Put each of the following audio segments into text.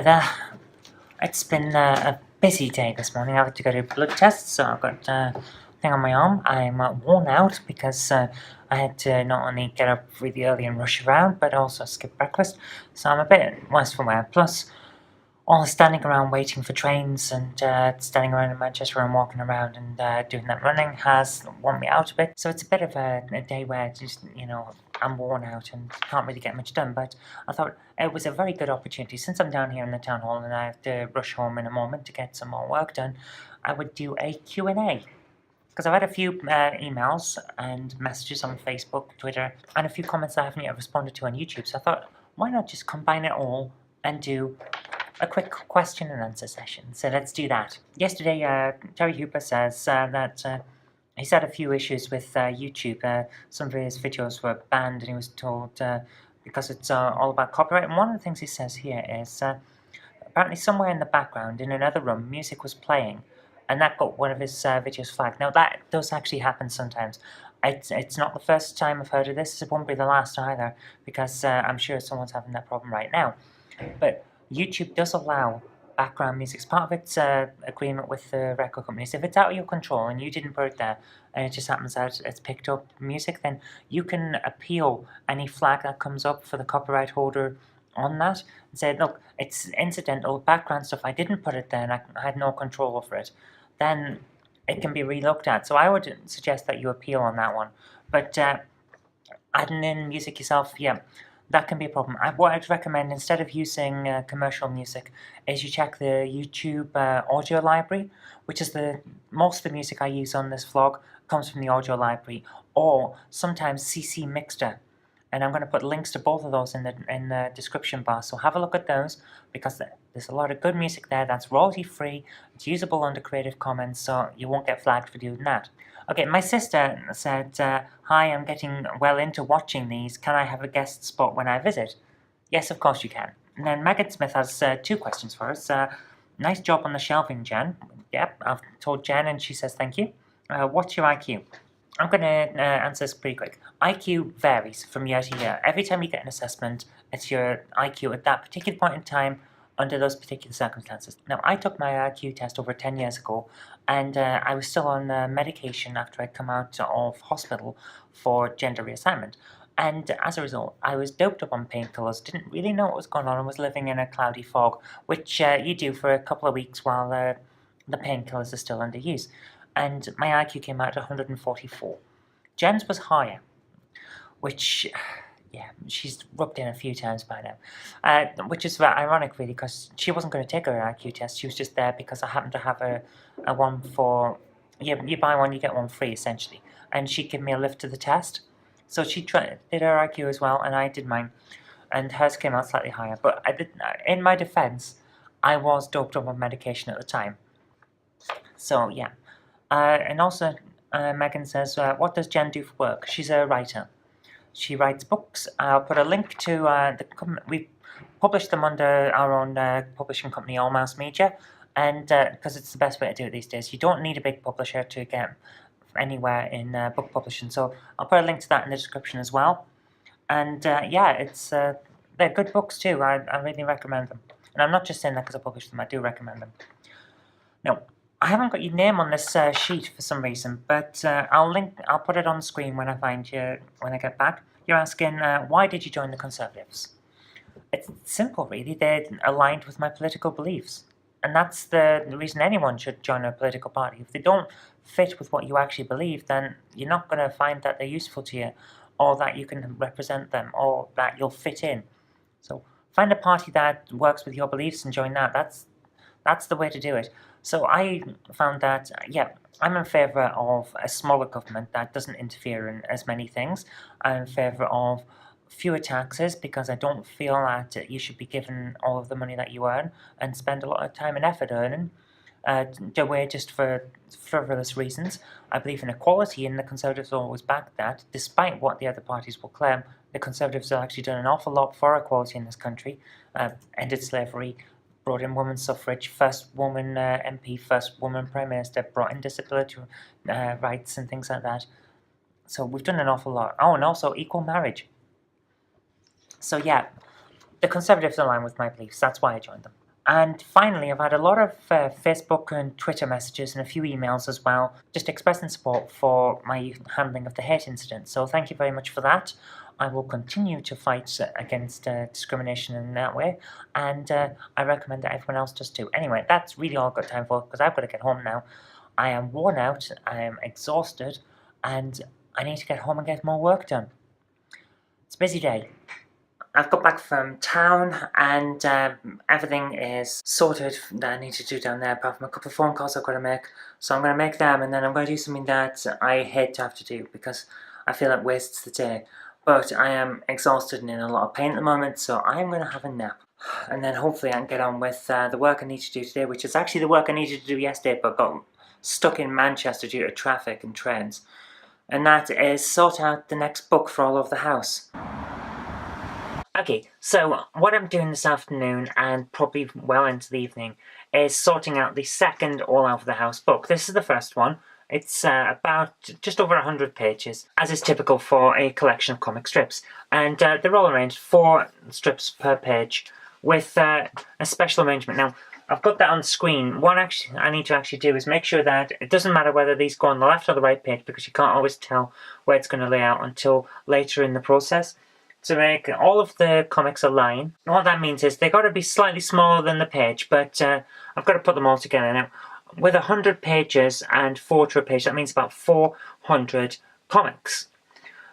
there. It's been a busy day this morning. I've had to go to blood tests, so I've got a thing on my arm. I'm worn out because I had to not only get up really early and rush around, but also skip breakfast, so I'm a bit worse for wear. Plus, all the standing around waiting for trains and standing around in Manchester and walking around and doing that running has worn me out a bit. So it's a bit of a day where just, I'm worn out and can't really get much done. But I thought it was a very good opportunity. Since I'm down here in the town hall and I have to rush home in a moment to get some more work done, I would do a Q&A. Because I've had a few emails and messages on Facebook, Twitter, and a few comments I haven't yet responded to on YouTube. So I thought, why not just combine it all and do a quick question and answer session. So let's do that. Yesterday, Terry Hooper says that he's had a few issues with YouTube. Some of his videos were banned, and he was told because it's all about copyright. And one of the things he says here is apparently somewhere in the background, in another room, music was playing, and that got one of his videos flagged. Now, that does actually happen sometimes. It's not the first time I've heard of this. It won't be the last either, because I'm sure someone's having that problem right now. But YouTube does allow background music. It's part of its agreement with the record companies. If it's out of your control and you didn't put it there, and it just happens that it's picked up music, then you can appeal any flag that comes up for the copyright holder on that and say, look, it's incidental background stuff. I didn't put it there and I had no control over it. Then it can be relooked at. So I would suggest that you appeal on that one. But adding in music yourself, yeah, that can be a problem. What I'd recommend, instead of using commercial music, is you check the YouTube audio library, which is most of the music I use on this vlog comes from the audio library, or sometimes CC Mixter. And I'm going to put links to both of those in the description bar, so have a look at those, because there's a lot of good music there that's royalty-free, it's usable under Creative Commons, so you won't get flagged for doing that. Okay, my sister said, hi, I'm getting well into watching these. Can I have a guest spot when I visit? Yes, of course you can. And then Megan Smith has two questions for us. Nice job on the shelving, Jen. Yep, I've told Jen and she says thank you. What's your IQ? I'm going to answer this pretty quick. IQ varies from year to year. Every time you get an assessment, it's your IQ at that particular point in time under those particular circumstances. Now, I took my IQ test over 10 years ago, and I was still on medication after I'd come out of hospital for gender reassignment. And as a result, I was doped up on painkillers, didn't really know what was going on, and was living in a cloudy fog, which you do for a couple of weeks while the painkillers are still under use. And my IQ came out at 144. Jen's was higher, which, yeah, she's rubbed in a few times by now, which is very ironic, really, because she wasn't going to take her IQ test. She was just there because I happened to have a one for, you buy one, you get one free, essentially. And she gave me a lift to the test. So she did her IQ as well, and I did mine. And hers came out slightly higher. But in my defense, I was doped up on medication at the time. So, yeah. And also, Megan says, what does Jen do for work? She's a writer. She writes books. I'll put a link to we publish them under our own publishing company, All Mouse Media, and because it's the best way to do it these days. You don't need a big publisher to get anywhere in book publishing. So I'll put a link to that in the description as well. And yeah, they're good books too. I really recommend them. And I'm not just saying that because I published them. I do recommend them. Now, I haven't got your name on this sheet for some reason, but I'll put it on the screen when I get back. You're asking, why did you join the Conservatives? It's simple, really. They're aligned with my political beliefs. And that's the reason anyone should join a political party. If they don't fit with what you actually believe, then you're not going to find that they're useful to you, or that you can represent them, or that you'll fit in. So find a party that works with your beliefs and join that. That's the way to do it. So I found that, yeah, I'm in favour of a smaller government that doesn't interfere in as many things. I'm in favour of fewer taxes, because I don't feel that you should be given all of the money that you earn and spend a lot of time and effort earning away just for frivolous reasons. I believe in equality, and the Conservatives always back that, despite what the other parties will claim. The Conservatives have actually done an awful lot for equality in this country, ended slavery, brought in women's suffrage, first woman MP, first woman Prime Minister, brought in disability rights and things like that. So we've done an awful lot. Oh, and also equal marriage. So yeah, the Conservatives align with my beliefs. That's why I joined them. And finally, I've had a lot of Facebook and Twitter messages and a few emails as well, just expressing support for my handling of the hate incident. So thank you very much for that. I will continue to fight against discrimination in that way, and I recommend that everyone else does too. Anyway, that's really all I've got time for, because I've got to get home now. I am worn out, I am exhausted, and I need to get home and get more work done. It's a busy day. I've got back from town, and everything is sorted that I need to do down there, apart from a couple of phone calls I've got to make. So I'm going to make them, and then I'm going to do something that I hate to have to do, because I feel it wastes the day. But I am exhausted and in a lot of pain at the moment, so I am going to have a nap. And then hopefully I can get on with the work I need to do today, which is actually the work I needed to do yesterday, but got stuck in Manchester due to traffic and trains. And that is sort out the next book for all over the house. Okay, so what I'm doing this afternoon, and probably well into the evening, is sorting out the second All Over the House book. This is the first one. It's about just over 100 pages, as is typical for a collection of comic strips. And they're all arranged 4 strips per page, with a special arrangement. Now, I've got that on screen. What I need to actually do is make sure that it doesn't matter whether these go on the left or the right page, because you can't always tell where it's going to lay out until later in the process. To make all of the comics align, and what that means is they've got to be slightly smaller than the page, but I've got to put them all together. Now, with 100 pages and 4 to a page, that means about 400 comics.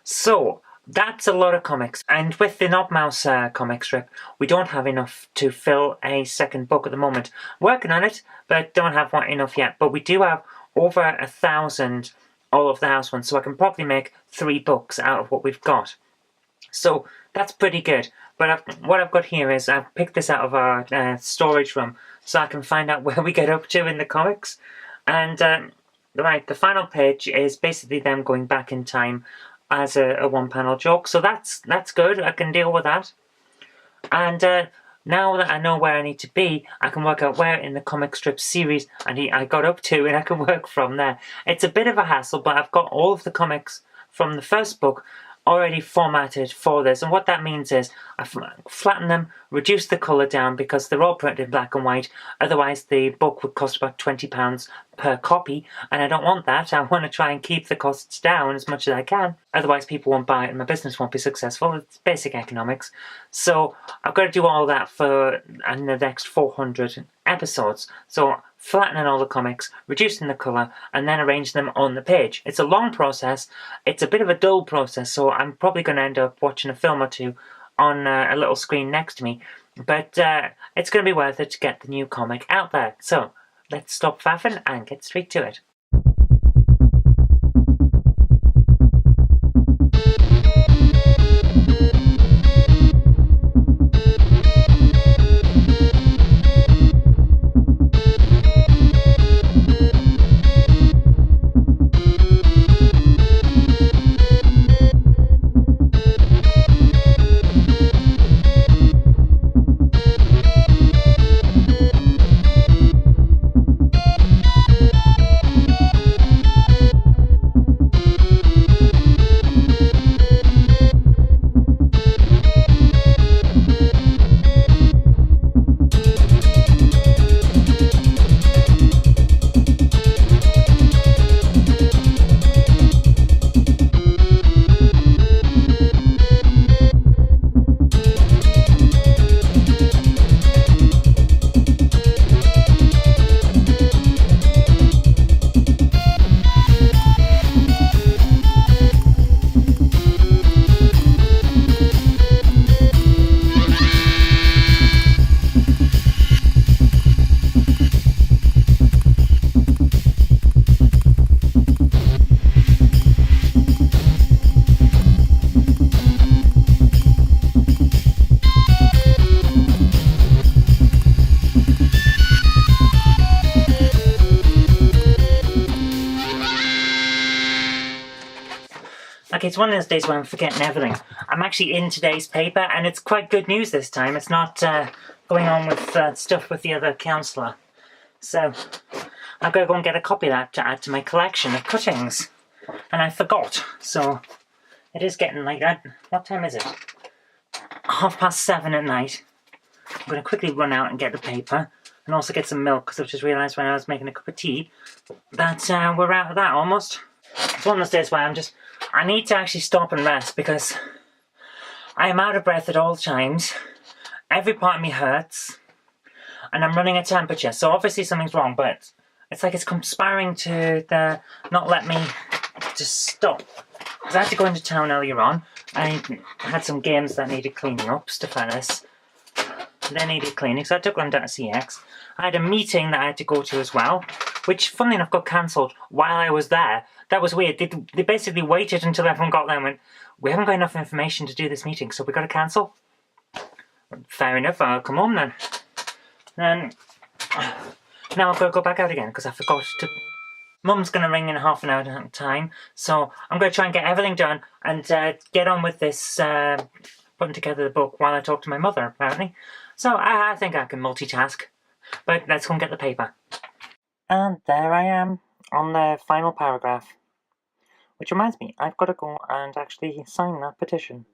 So that's a lot of comics, and with the Knobmouse comic strip, we don't have enough to fill a second book at the moment. Working on it, but don't have enough yet. But we do have over 1,000 All of the House ones, so I can probably make 3 books out of what we've got. So that's pretty good. But what I've got here is I've picked this out of our storage room, so I can find out where we get up to in the comics. And right, the final page is basically them going back in time as a one-panel joke. So that's good. I can deal with that. And now that I know where I need to be, I can work out where in the comic strip series I got up to, and I can work from there. It's a bit of a hassle, but I've got all of the comics from the first book already formatted for this, and what that means is I flatten them, reduce the colour down, because they're all printed in black and white. Otherwise the book would cost about £20 per copy, and I don't want that. I want to try and keep the costs down as much as I can, otherwise people won't buy it and my business won't be successful. It's basic economics. So I've got to do all that for in the next 400 episodes. So flattening all the comics, reducing the colour, and then arrange them on the page. It's a long process. It's a bit of a dull process, so I'm probably going to end up watching a film or two on a little screen next to me. But it's going to be worth it to get the new comic out there. So let's stop faffing and get straight to it. Okay, it's one of those days where I'm forgetting everything. I'm actually in today's paper, and it's quite good news this time. It's not going on with stuff with the other counsellor. So I've got to go and get a copy of that to add to my collection of cuttings. And I forgot, so it is getting like that. What time is it? 7:30 at night. I'm going to quickly run out and get the paper and also get some milk because I've just realised when I was making a cup of tea that we're out of that almost. It's one of those days where I need to actually stop and rest because I am out of breath at all times. Every part of me hurts and I'm running a temperature, so obviously something's wrong, but it's like it's conspiring to not let me just stop. Because I had to go into town earlier on. I had some games that needed cleaning up, stuff like this. They needed cleaning, so I took them down to CX. I had a meeting that I had to go to as well, which funnily enough got cancelled while I was there. That was weird. They basically waited until everyone got there and went, we haven't got enough information to do this meeting, so we've got to cancel. Fair enough, I'll come home then. Then, now I've got to go back out again because I forgot to... Mum's going to ring in half an hour time, so I'm going to try and get everything done and get on with this putting together the book while I talk to my mother, apparently. So I think I can multitask, but let's go and get the paper. And there I am, on the final paragraph. Which reminds me, I've got to go and actually sign that petition.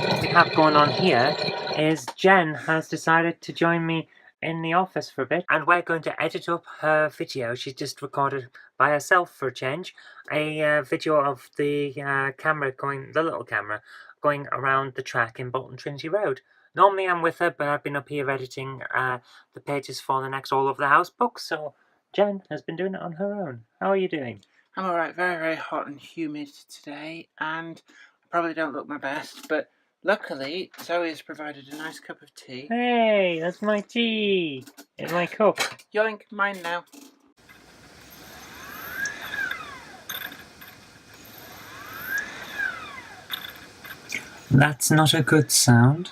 What we have going on here is Jen has decided to join me in the office for a bit, and we're going to edit up her video. She's just recorded by herself for a change, a video of the the little camera, going around the track in Bolton Trinity Road. Normally I'm with her, but I've been up here editing the pages for the next All Over the House book, so Jen has been doing it on her own. How are you doing? I'm alright, very, very hot and humid today, and I probably don't look my best, but luckily Zoe has provided a nice cup of tea. Hey, that's my tea in my cup. Yoink, mine now. That's not a good sound.